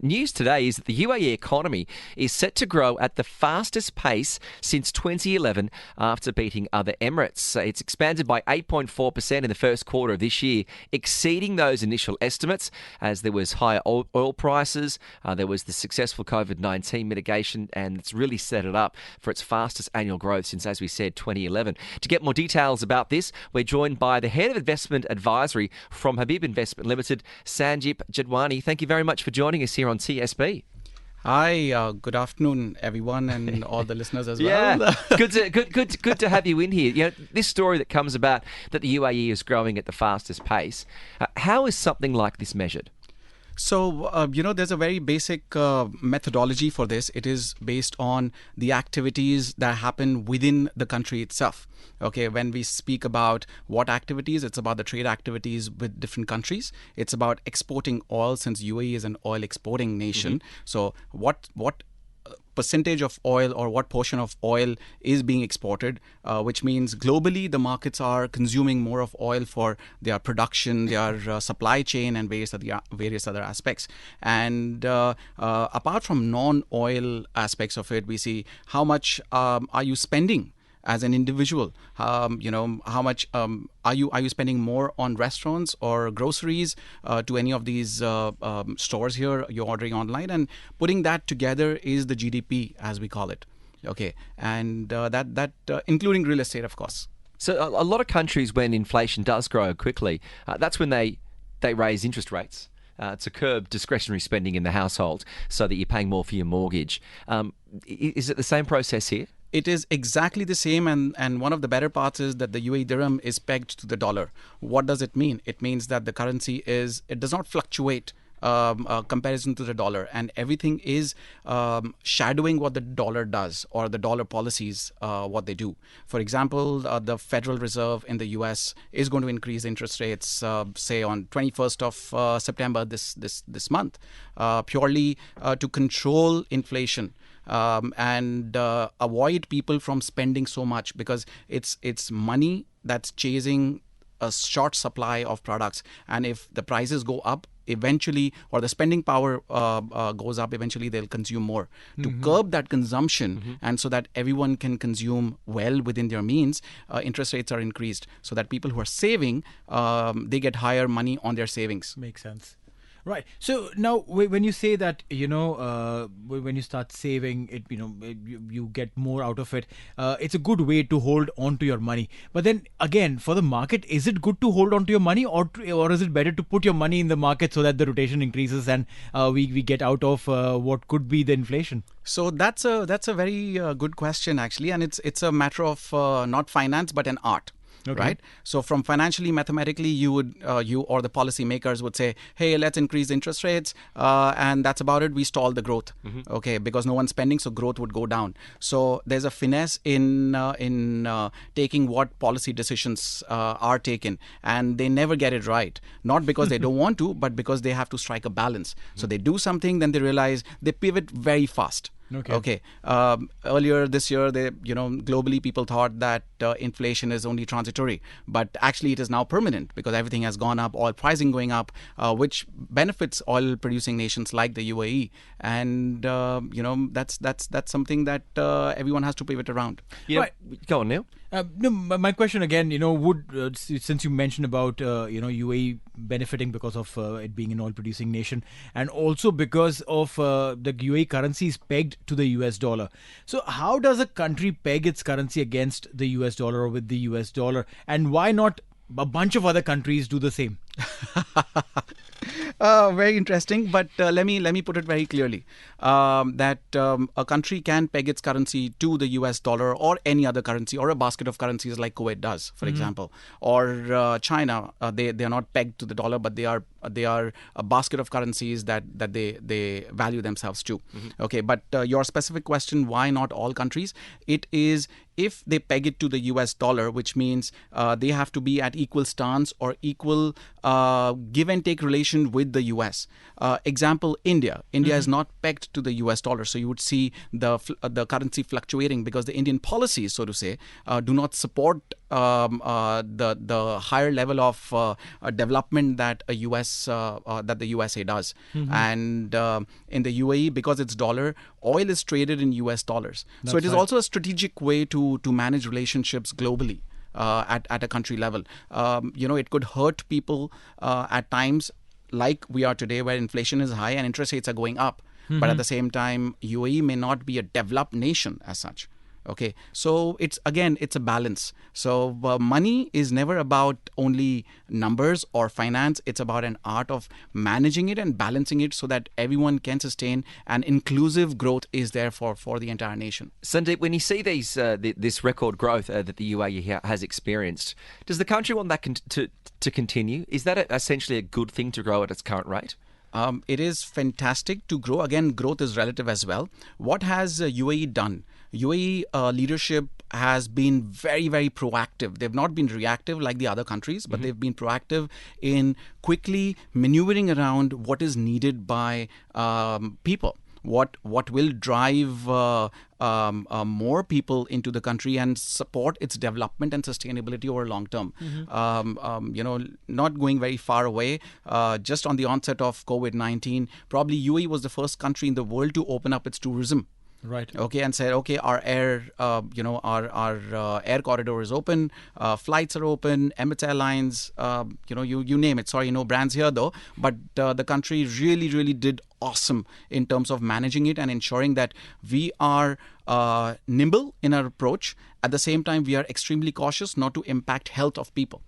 News today is that the UAE economy is set to grow at the fastest pace since 2011 after beating other Emirates. It's expanded by 8.4% in the first quarter of this year, exceeding those initial estimates as there was higher oil prices, there was the successful COVID-19 mitigation, and it's really set it up for its fastest annual growth since, as we said, 2011. To get more details about this, we're joined by the Head of Investment Advisory from Habib Investment Limited, Sandeep Jadwani. Thank you very much for joining us here on TSB. Hi, good afternoon, everyone, and all the listeners as well. Yeah, good to have you in here. You know, this story that comes about that the UAE is growing at the fastest pace. How is something like this measured? So, there's a very basic methodology for this. It is based on the activities that happen within the country itself. Okay, when we speak about what activities, it's about the trade activities with different countries. It's about exporting oil, since UAE is an oil exporting nation. Mm-hmm. So what percentage of oil or what portion of oil is being exported, which means globally the markets are consuming more of oil for their production, their supply chain, and various other aspects. And apart from non-oil aspects of it, we see how much are you spending as an individual. How much are you spending more on restaurants or groceries to any of these stores here you're ordering online, and putting that together is the GDP, as we call it. Okay, and that including real estate, of course. So a lot of countries, when inflation does grow quickly, that's when they raise interest rates to curb discretionary spending in the household, so that you're paying more for your mortgage. Is it the same process here? It is exactly the same, and one of the better parts is that the UAE dirham is pegged to the dollar. What does it mean? It means that the currency does not fluctuate comparison to the dollar, and everything is shadowing what the dollar does, or the dollar policies what they do. For example, the Federal Reserve in the US is going to increase interest rates say on 21st of September this month, purely to control inflation. And avoid people from spending so much, because it's money that's chasing a short supply of products, and if the prices go up eventually, or the spending power goes up, eventually they'll consume more. To curb that consumption, and so that everyone can consume well within their means, interest rates are increased, so that people who are saving, they get higher money on their savings. Makes sense. Right. So now, when you say that, when you start saving it, you get more out of it. It's a good way to hold on to your money. But then again, for the market, is it good to hold on to your money, or is it better to put your money in the market so that the rotation increases and we get out of what could be the inflation? So that's a very good question, actually, and it's a matter of not finance but an art. Okay. Right. So from financially, mathematically, you or the policymakers would say, hey, let's increase interest rates, and that's about it. We stall the growth. Okay, because no one's spending, so growth would go down. So there's a finesse in taking what policy decisions are taken, and they never get it right. Not because they don't want to, but because they have to strike a balance. So they do something, then they realize they pivot very fast. Okay. Earlier this year, globally people thought that inflation is only transitory, but actually it is now permanent, because everything has gone up, oil pricing going up, which benefits oil-producing nations like the UAE, and that's something that everyone has to pivot around. Yeah, right. Go on, Neil. No, my question again, since you mentioned about UAE benefiting because of it being an oil-producing nation, and also because of the UAE currency is pegged to the US dollar. So how does a country peg its currency against the US dollar or with the US dollar, and why not a bunch of other countries do the same? Very interesting, but let me put it very clearly, that a country can peg its currency to the US dollar or any other currency, or a basket of currencies like Kuwait does, for example, or China. They are not pegged to the dollar, but they are a basket of currencies that they value themselves to. Okay, but your specific question, why not all countries? It is, if they peg it to the US dollar, which means they have to be at equal stance or equal give and take relation with the US. Example, India. India is not pegged to the US dollar, so you would see the currency fluctuating, because the Indian policies, so to say, do not support the higher level of development that a US that the USA does. And in the UAE, because it's dollar, oil is traded in US dollars. So it is also a strategic way to manage relationships globally at a country level. It could hurt people at times like we are today, where inflation is high and interest rates are going up. But at the same time, UAE may not be a developed nation as such. Okay, so it's a balance. So money is never about only numbers or finance. It's about an art of managing it and balancing it so that everyone can sustain, and inclusive growth is there for the entire nation. Sandeep, when you see these this record growth that the UAE has experienced, does the country want that to continue? Is that essentially a good thing to grow at its current rate? It is fantastic to grow. Again, growth is relative as well. What has UAE done? UAE leadership has been very, very proactive. They've not been reactive like the other countries, but they've been proactive in quickly maneuvering around what is needed by people. What will drive more people into the country and support its development and sustainability over long term. Not going very far away, just on the onset of COVID-19, probably UAE was the first country in the world to open up its tourism. Right. Okay, and said, okay, our air, our air corridor is open, flights are open, Emirates Airlines, you name it. Sorry, no brands here though, but the country really, really did awesome in terms of managing it and ensuring that we are nimble in our approach. At the same time, we are extremely cautious not to impact health of people.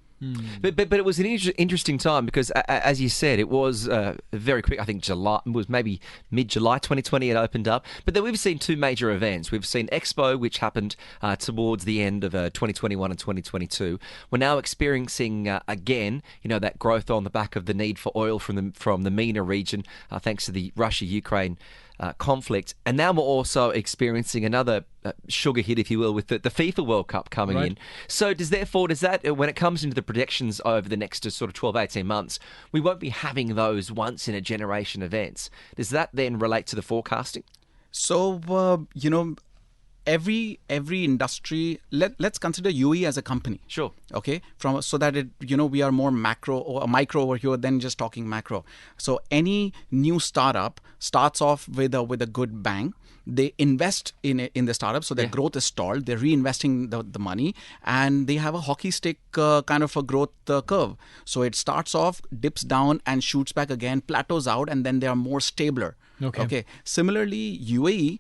But it was an interesting time because, as you said, it was very quick. I think July was maybe mid-July 2020 it opened up. But then we've seen two major events. We've seen Expo, which happened towards the end of 2021 and 2022. We're now experiencing again, that growth on the back of the need for oil from the MENA region, thanks to the Russia-Ukraine conflict. And now we're also experiencing another sugar hit, if you will, with the FIFA World Cup coming in. So does that, when it comes into the predictions over the next sort of 12, 18 months, we won't be having those once in a generation events. Does that then relate to the forecasting? So, every industry, let's consider UAE as a company. Sure. Okay, so that we are more macro or micro over here than just talking macro. So any new startup starts off with a good bang. They invest in the startup, so their growth is stalled. They're reinvesting the money, and they have a hockey stick kind of a growth curve. So it starts off, dips down, and shoots back again, plateaus out, and then they are more stabler. Okay. Similarly, UAE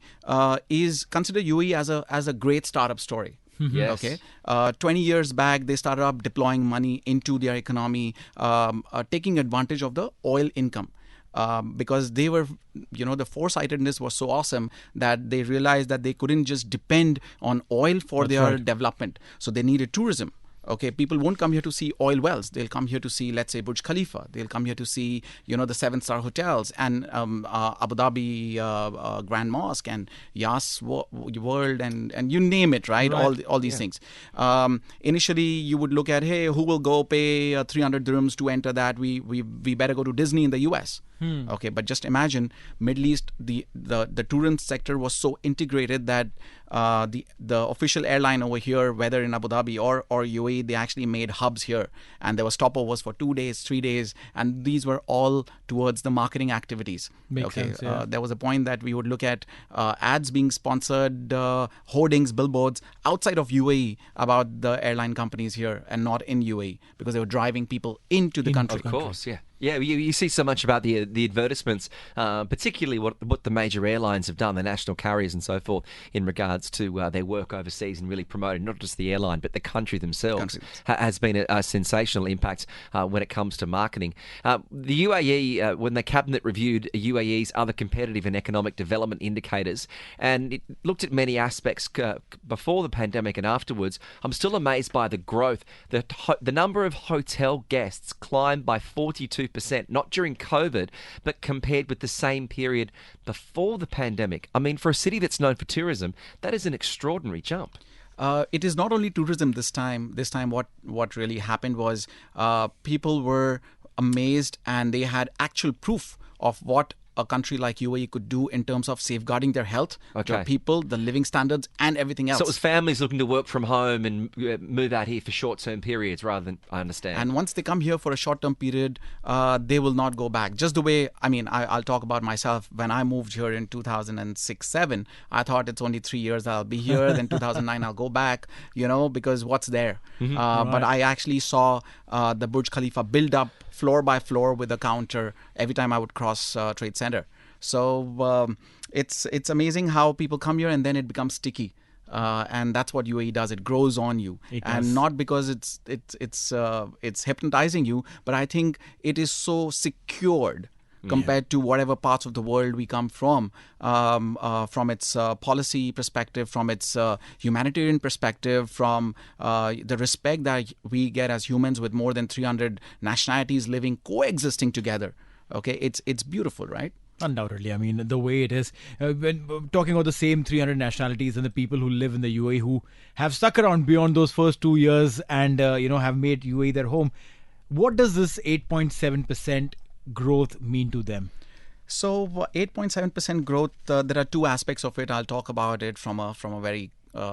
consider UAE as a great startup story. Yes. Okay. 20 years back, they started up deploying money into their economy, taking advantage of the oil income. Because they were, the foresightedness was so awesome that they realized that they couldn't just depend on oil for their development. So they needed tourism. Okay, people won't come here to see oil wells. They'll come here to see, let's say, Burj Khalifa. They'll come here to see, the 7-star hotels and Abu Dhabi Grand Mosque and Yas World and you name it, right? All these things. Initially, you would look at, hey, who will go pay 300 dirhams to enter that? We better go to Disney in the US. Okay, but just imagine Middle East, the tourism sector was so integrated that the official airline over here, whether in Abu Dhabi or UAE, they actually made hubs here, and there were stopovers for 2 days, 3 days, and these were all towards the marketing activities. Makes sense, yeah. There was a point that we would look at ads being sponsored, hoardings, billboards outside of UAE about the airline companies here and not in UAE because they were driving people into the country. Of course, yeah. Yeah, you see so much about the advertisements, particularly what the major airlines have done, the national carriers and so forth, in regards to their work overseas and really promoting not just the airline but the country themselves. Has been a sensational impact when it comes to marketing. The UAE, when the cabinet reviewed UAE's other competitive and economic development indicators, and it looked at many aspects before the pandemic and afterwards, I'm still amazed by the growth. The number of hotel guests climbed by 42%, not during COVID, but compared with the same period before the pandemic. I mean, for a city that's known for tourism, that is an extraordinary jump. It is not only tourism this time. This time what really happened was people were amazed and they had actual proof of what a country like UAE could do in terms of safeguarding their health, their Okay. people, the living standards, and everything else. So it was families looking to work from home and move out here for short-term periods rather than, I understand. And once they come here for a short-term period, they will not go back. Just the way, I'll talk about myself. When I moved here in 2006-7, I thought it's only 3 years I'll be here. Then 2009 I'll go back, because what's there? But I actually saw the Burj Khalifa build up floor by floor with a counter every time I would cross Trade Center. So it's amazing how people come here and then it becomes sticky. And that's what UAE does. It grows on you, and not because it's hypnotizing you, but I think it is so secured compared to whatever parts of the world we come from its policy perspective, from its humanitarian perspective, from the respect that we get as humans with more than 300 nationalities living, coexisting together. Okay, it's beautiful, right? Undoubtedly. I mean, the way it is, when talking about the same 300 nationalities and the people who live in the UAE who have stuck around beyond those first 2 years and, have made UAE their home, what does this 8.7% growth mean to them? So 8.7% growth, there are two aspects of it. I'll talk about it from a very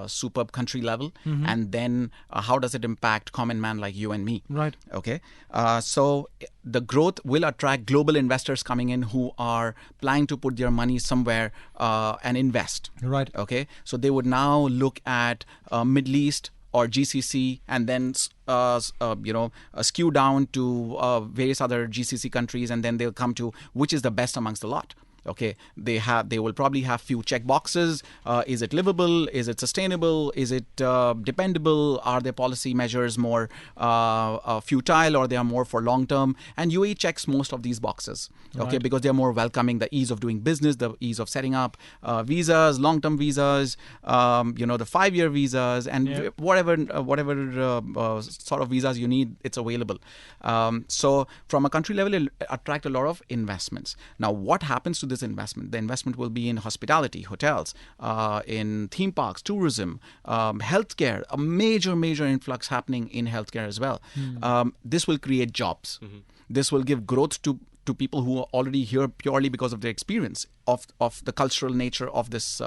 superb country level, and then how does it impact common man like you and me? Right. Okay. So the growth will attract global investors coming in who are planning to put their money somewhere and invest. Right. Okay. So they would now look at Middle East or GCC, and then skew down to various other GCC countries, and then they'll come to which is the best amongst the lot. Okay, they will probably have few check boxes. Is it livable? Is it sustainable? Is it dependable? Are their policy measures more futile, or they are more for long term? And UAE checks most of these boxes. Okay, because they are more welcoming, the ease of doing business, the ease of setting up visas, long term visas, the 5-year visas, and whatever sort of visas you need, it's available. So from a country level, it attract a lot of investments. Now, what happens to this investment? The investment will be in hospitality, hotels, in theme parks, tourism, healthcare, a major influx happening in healthcare as well. This will create jobs. This will give growth to people who are already here purely because of their experience of the cultural nature of this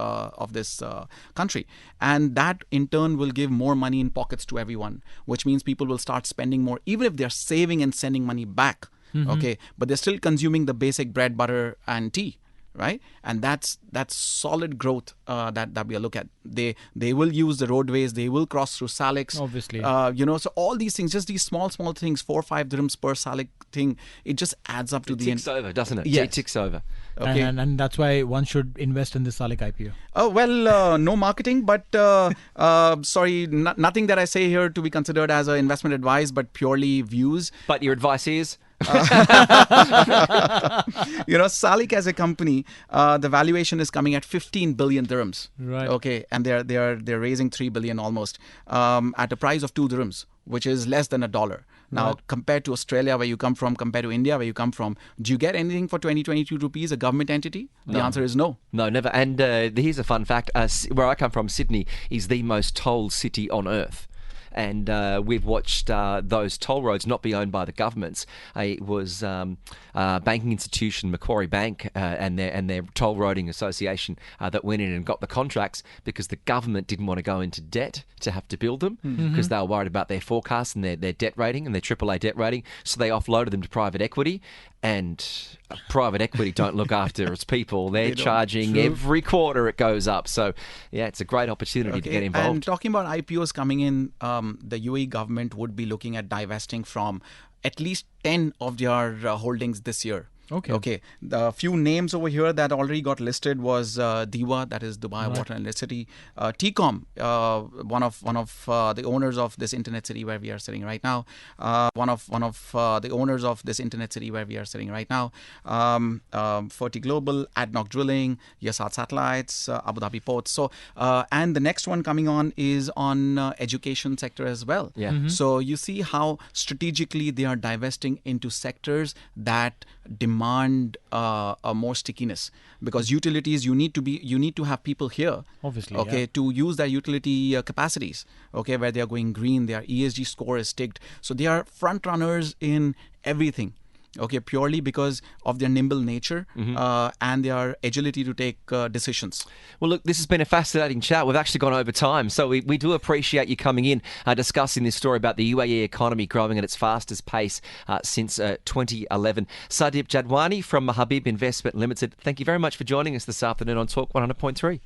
country, and that in turn will give more money in pockets to everyone, which means people will start spending more, even if they're saving and sending money back. Okay, but they're still consuming the basic bread, butter, and tea, right? And that's solid growth that we look at. They will use the roadways, they will cross through salics, obviously. So all these things, just these small things, 4 or 5 dirhams per salic thing, it just adds up to the ticks over, doesn't it? Yes. It ticks over. Okay, and that's why one should invest in the Salik IPO. Oh well, no marketing, but sorry, nothing that I say here to be considered as an investment advice, but purely views. But your advice is? Salik as a company, the valuation is coming at 15 billion dirhams. Right. Okay, and they're raising 3 billion almost at a price of 2 dirhams, which is less than $1. Now, compared to Australia, where you come from, compared to India, where you come from, do you get anything for 2022 rupees, a government entity? The answer is no. No, never. And here's a fun fact. Where I come from, Sydney, is the most tolled city on earth. And we've watched those toll roads not be owned by the governments. It was banking institution Macquarie Bank and their toll roading association that went in and got the contracts because the government didn't want to go into debt to have to build them because they were worried about their forecast and their debt rating and their AAA debt rating. So they offloaded them to private equity. And private equity don't look after its people. They're charging every quarter it goes up. So, yeah, it's a great opportunity to get involved. And talking about IPOs coming in, the UAE government would be looking at divesting from at least 10 of their holdings this year. Okay. The few names over here that already got listed was DEWA, that is Dubai Water and Electricity, TCOM, one of the owners of this internet city where we are sitting right now, Ferti Global, ADNOC Drilling, Yasat Satellites, Abu Dhabi Ports. So, and the next one coming on is on education sector as well. Yeah. So you see how strategically they are divesting into sectors that demand a more stickiness, because utilities you need to have people here, obviously, to use their utility capacities, where they are going green, their ESG score is ticked, so they are front runners in everything. okay, purely because of their nimble nature and their agility to take decisions. Well, look, this has been a fascinating chat. We've actually gone over time, so we do appreciate you coming in, discussing this story about the UAE economy growing at its fastest pace since 2011. Sandeep Jadwani from Habib Investment Limited, thank you very much for joining us this afternoon on Talk 100.3.